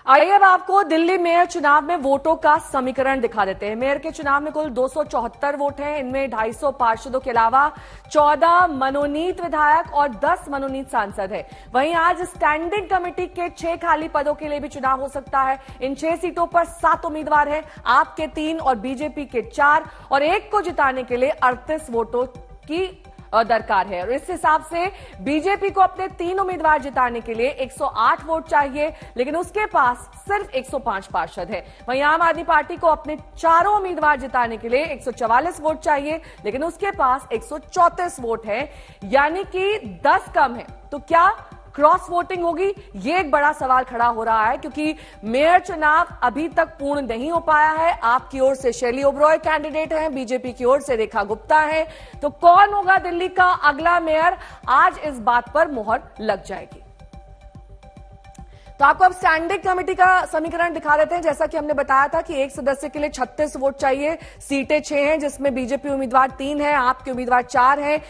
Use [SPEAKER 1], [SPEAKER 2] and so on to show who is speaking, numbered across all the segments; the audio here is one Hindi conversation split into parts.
[SPEAKER 1] आइए अब आपको दिल्ली मेयर चुनाव में वोटों का समीकरण दिखा देते हैं। मेयर के चुनाव में कुल 274 वोट हैं। इनमें 250 पार्षदों के अलावा 14 मनोनीत विधायक और 10 मनोनीत सांसद हैं। वहीं आज स्टैंडिंग कमेटी के 6 खाली पदों के लिए भी चुनाव हो सकता है। इन 6 सीटों पर 7 उम्मीदवार हैं, आप के 3 और बीजेपी के 4 और एक को जिताने के लिए 38 वोटों की दरकार है। और इस हिसाब से बीजेपी को अपने 3 उम्मीदवार जिताने के लिए 108 वोट चाहिए, लेकिन उसके पास सिर्फ 105 पार्षद है। वहीं आम आदमी पार्टी को अपने 4 उम्मीदवार जिताने के लिए 144 वोट चाहिए, लेकिन उसके पास 134 वोट है, यानी कि 10 कम है। तो क्या क्रॉस वोटिंग होगी? ये एक बड़ा सवाल खड़ा हो रहा है, क्योंकि मेयर चुनाव अभी तक पूर्ण नहीं हो पाया है। आपकी ओर से शैली ओबरॉय कैंडिडेट हैं, बीजेपी की ओर से रेखा गुप्ता है। तो कौन होगा दिल्ली का अगला मेयर? आज इस बात पर मुहर लग जाएगी। तो आपको अब स्टैंडिंग कमेटी का समीकरण दिखा देते हैं। जैसा कि हमने बताया था कि एक सदस्य के लिए 36 वोट चाहिए, सीटें 6 हैं, जिसमें बीजेपी उम्मीदवार 3 है, आपके उम्मीदवार 4 हैं।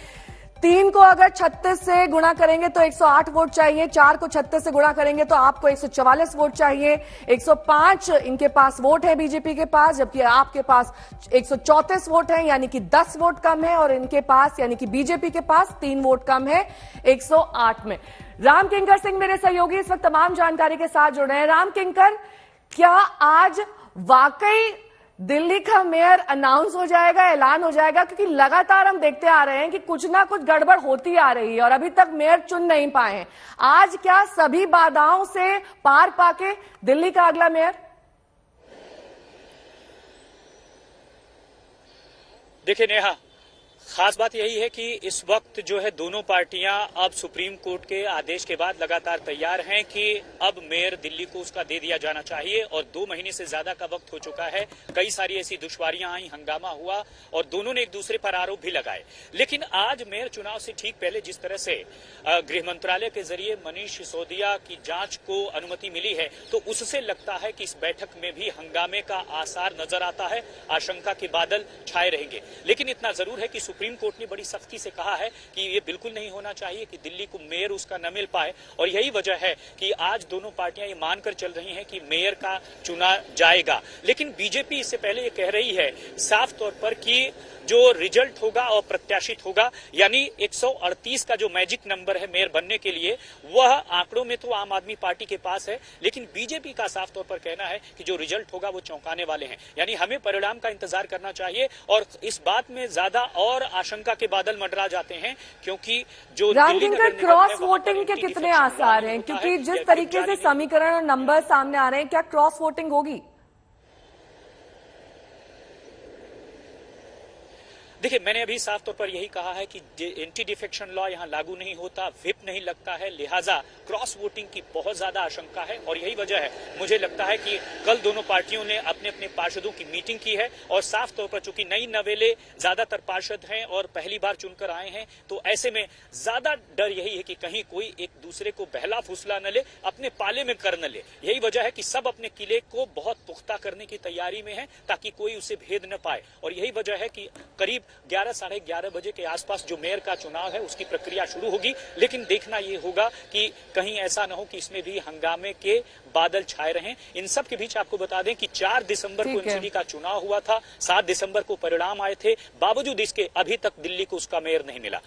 [SPEAKER 1] 3 को अगर 36 से गुणा करेंगे तो 108 वोट चाहिए, 4 को 36 से गुणा करेंगे तो आपको 144 वोट चाहिए। 105 इनके पास वोट है बीजेपी के पास, जबकि आपके पास 134 वोट है, यानी कि 10 वोट कम है। और इनके पास यानी कि बीजेपी के पास 3 वोट कम है 108 में। राम किंकर सिंह मेरे सहयोगी इस वक्त तमाम जानकारी के साथ जुड़ रहे हैं। राम किंकर, क्या आज वाकई दिल्ली का मेयर अनाउंस हो जाएगा, ऐलान हो जाएगा? क्योंकि लगातार हम देखते आ रहे हैं कि कुछ ना कुछ गड़बड़ होती आ रही है और अभी तक मेयर चुन नहीं पाए हैं। आज क्या सभी बाधाओं से पार पाके दिल्ली का अगला मेयर?
[SPEAKER 2] देखिए नेहा, खास बात यही है कि इस वक्त जो है दोनों पार्टियां अब सुप्रीम कोर्ट के आदेश के बाद लगातार तैयार हैं कि अब मेयर दिल्ली को उसका दे दिया जाना चाहिए। और 2 महीने से ज्यादा का वक्त हो चुका है, कई सारी ऐसी दुश्वारियां आई, हंगामा हुआ और दोनों ने एक दूसरे पर आरोप भी लगाए। लेकिन आज मेयर चुनाव से ठीक पहले जिस तरह से गृह मंत्रालय के जरिए मनीष सिसोदिया की जांच को अनुमति मिली है, तो उससे लगता है कि इस बैठक में भी हंगामे का आसार नजर आता है, आशंका के बादल छाए रहेंगे। लेकिन इतना जरूर है कि सुप्रीम कोर्ट ने बड़ी सख्ती से कहा है कि ये बिल्कुल नहीं होना चाहिए कि दिल्ली को मेयर उसका न मिल पाए। और यही वजह है कि आज दोनों पार्टियां ये मानकर चल रही हैं कि मेयर का चुना जाएगा। लेकिन बीजेपी इससे पहले ये कह रही है साफ तौर पर कि जो रिजल्ट होगा और प्रत्याशित होगा, यानी 138 का जो मैजिक नंबर है मेयर बनने के लिए, वह आंकड़ों में तो आम आदमी पार्टी के पास है, लेकिन बीजेपी का साफ तौर पर कहना है कि जो रिजल्ट होगा वो चौंकाने वाले हैं। यानी हमें परिणाम का इंतजार करना चाहिए। और इस बात में ज्यादा और आशंका के बादल मंडरा जाते हैं, क्योंकि जो
[SPEAKER 1] क्रॉस वोटिंग के कितने आसार हैं? क्योंकि जिस तरीके से समीकरण और नंबर सामने आ रहे हैं, क्या क्रॉस वोटिंग होगी?
[SPEAKER 2] देखिए, मैंने अभी साफ तौर पर यही कहा है कि एंटी डिफेक्शन लॉ यहां लागू नहीं होता, व्हिप नहीं लगता है, लिहाजा क्रॉस वोटिंग की बहुत ज्यादा आशंका है। और यही वजह है, मुझे लगता है कि कल दोनों पार्टियों ने अपने अपने पार्षदों की मीटिंग की है और साफ तौर पर चूंकि नई नवेले ज्यादातर पार्षद हैं और पहली बार चुनकर आए हैं, तो ऐसे में ज्यादा डर यही है कि कहीं कोई एक दूसरे को बहला फुसला न ले, अपने पाले में कर न ले। यही वजह है कि सब अपने किले को बहुत पुख्ता करने की तैयारी में है, ताकि कोई उसे भेद न पाए। और यही वजह है कि करीब 11 साढ़े 11 बजे के आसपास जो मेयर का चुनाव है उसकी प्रक्रिया शुरू होगी। लेकिन देखना यह होगा कि कहीं ऐसा न हो कि इसमें भी हंगामे के बादल छाए रहें। इन सब के बीच आपको बता दें कि 4 दिसंबर को एमसीडी का चुनाव हुआ था, 7 दिसंबर को परिणाम आए थे, बावजूद इसके अभी तक दिल्ली को उसका मेयर नहीं मिला।